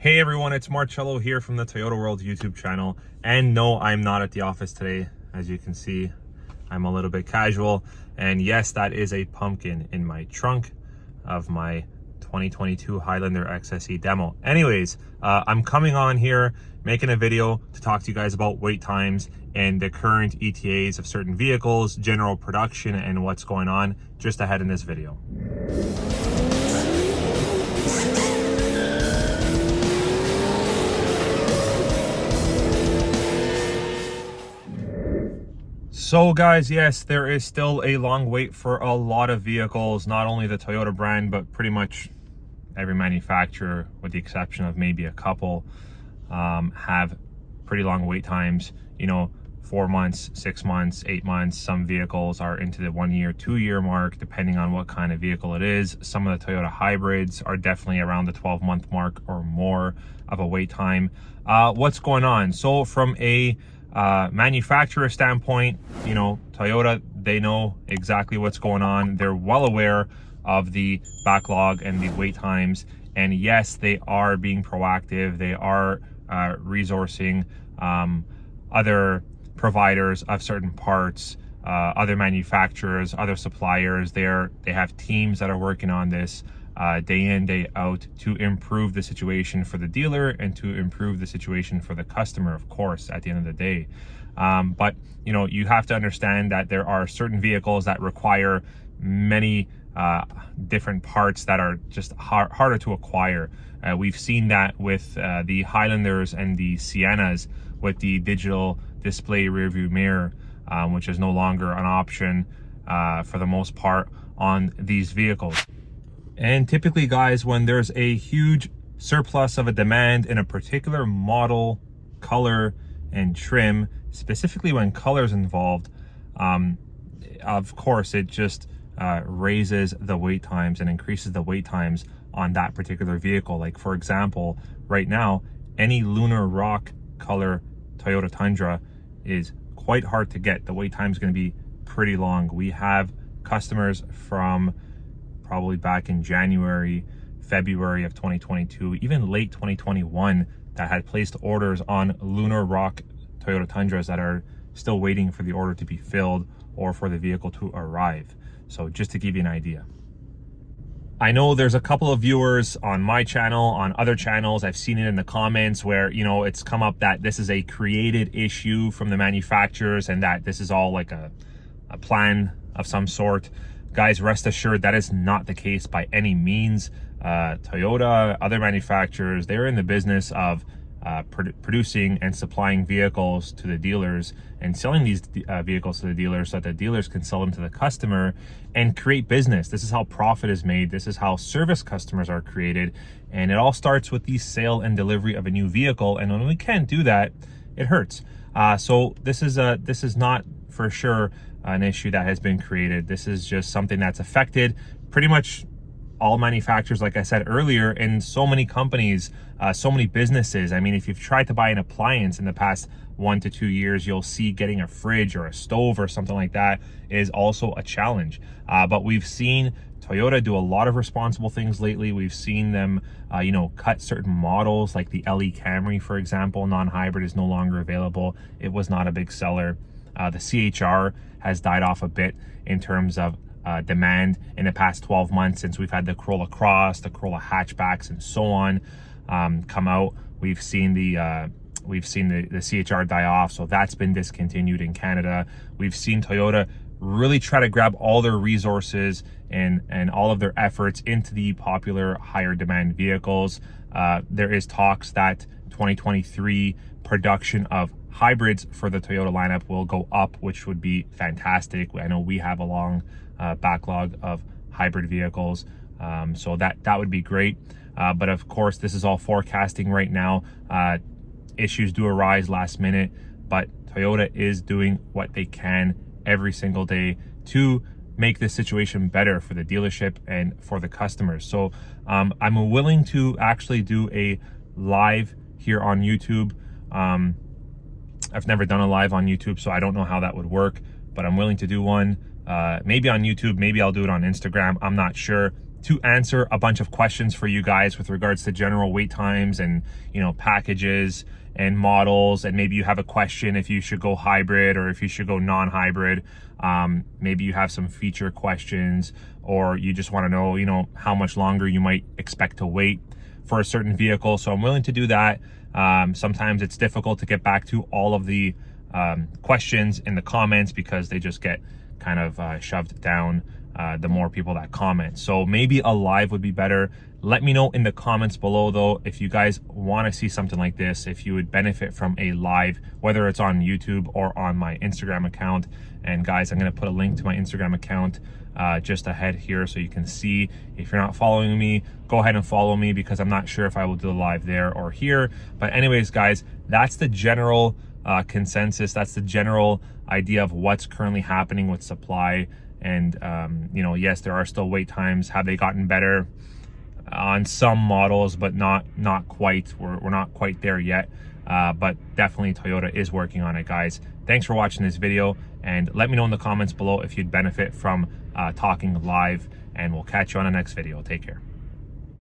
Hey everyone, it's Marcello here from the Toyota World YouTube channel. And no, I'm not at the office today. As you can see, I'm a little bit casual. And yes, that is a pumpkin in my trunk of my 2022 Highlander XSE demo. Anyways, I'm coming on here, making a video to talk to you guys about wait times and the current ETAs of certain vehicles, general production, and what's going on just ahead in this video. So guys, yes, there is still a long wait for a lot of vehicles, not only the Toyota brand, but pretty much every manufacturer, with the exception of maybe a couple, have pretty long wait times, 4 months, 6 months, 8 months. Some vehicles are into the 1 year, 2 year mark, depending on what kind of vehicle it is. Some of the Toyota hybrids are definitely around the 12-month mark or more of a wait time. What's going on? So from a manufacturer standpoint, Toyota, they know exactly what's going on. They're well aware of the backlog and the wait times, and yes, they are being proactive. They are resourcing other providers of certain parts, other manufacturers, other suppliers. They have teams that are working on this day in, day out, to improve the situation for the dealer and to improve the situation for the customer, of course, at the end of the day. But you have to understand that there are certain vehicles that require many different parts that are just harder to acquire. We've seen that with the Highlanders and the Siennas with the digital display rearview mirror, which is no longer an option for the most part on these vehicles. And typically, guys, when there's a huge surplus of a demand in a particular model, color, and trim, specifically when color is involved, of course, it just raises the wait times and increases the wait times on that particular vehicle. Like, for example, right now, any Lunar Rock color Toyota Tundra is quite hard to get. The wait time is going to be pretty long. We have customers from probably back in January, February of 2022, even late 2021, that had placed orders on Lunar Rock Toyota Tundras that are still waiting for the order to be filled or for the vehicle to arrive. So just to give you an idea. I know there's a couple of viewers on my channel, on other channels, I've seen it in the comments where, it's come up that this is a created issue from the manufacturers and that this is all like a plan of some sort. Guys, rest assured that is not the case by any means. Toyota, other manufacturers, they're in the business of producing and supplying vehicles to the dealers and selling these vehicles to the dealers so that the dealers can sell them to the customer and create business. This is how profit is made. This is how service customers are created. And it all starts with the sale and delivery of a new vehicle. And when we can't do that, it hurts. So this is not for sure an issue that has been created. This is just something that's affected pretty much all manufacturers, like I said earlier, and so many companies, so many businesses. I mean, if you've tried to buy an appliance in the past 1 to 2 years, you'll see getting a fridge or a stove or something like that is also a challenge. But we've seen Toyota do a lot of responsible things lately. We've seen them, cut certain models like the LE Camry, for example. Non-hybrid is no longer available. It was not a big seller. The CHR has died off a bit in terms of demand in the past 12 months since we've had the Corolla Cross, the Corolla hatchbacks, and so on come out. We've seen the CHR die off, so that's been discontinued in Canada. We've seen Toyota really try to grab all their resources and all of their efforts into the popular higher demand vehicles. There is talks that 2023 production of hybrids for the Toyota lineup will go up, which would be fantastic. I know we have a long backlog of hybrid vehicles, so that would be great. But of course, this is all forecasting right now. Issues do arise last minute, but Toyota is doing what they can every single day to make this situation better for the dealership and for the customers. So I'm willing to actually do a live here on YouTube. I've never done a live on YouTube, so I don't know how that would work, but I'm willing to do one. Maybe on YouTube, maybe I'll do it on Instagram. I'm not sure. to answer a bunch of questions for you guys with regards to general wait times and, you know, packages and models. And maybe you have a question if you should go hybrid or if you should go non-hybrid. Maybe you have some feature questions, or you just want to know, you know, how much longer you might expect to wait for a certain vehicle. So I'm willing to do that. Sometimes it's difficult to get back to all of the questions in the comments because they just get kind of shoved down the more people that comment. So maybe a live would be better. Let me know in the comments below though if you guys want to see something like this, if you would benefit from a live, whether it's on YouTube or on my Instagram account. And guys, I'm going to put a link to my Instagram account just ahead here so you can see. If you're not following me, go ahead and follow me, because I'm not sure if I will do the live there or here. But anyways, guys, that's the general consensus. That's the general idea of what's currently happening with supply. And you know, yes, there are still wait times. Have they gotten better on some models, but not quite. We're not quite there yet, but definitely Toyota is working on it, guys. Thanks for watching this video, and let me know in the comments below if you'd benefit from talking live, and we'll catch you on the next video. Take care.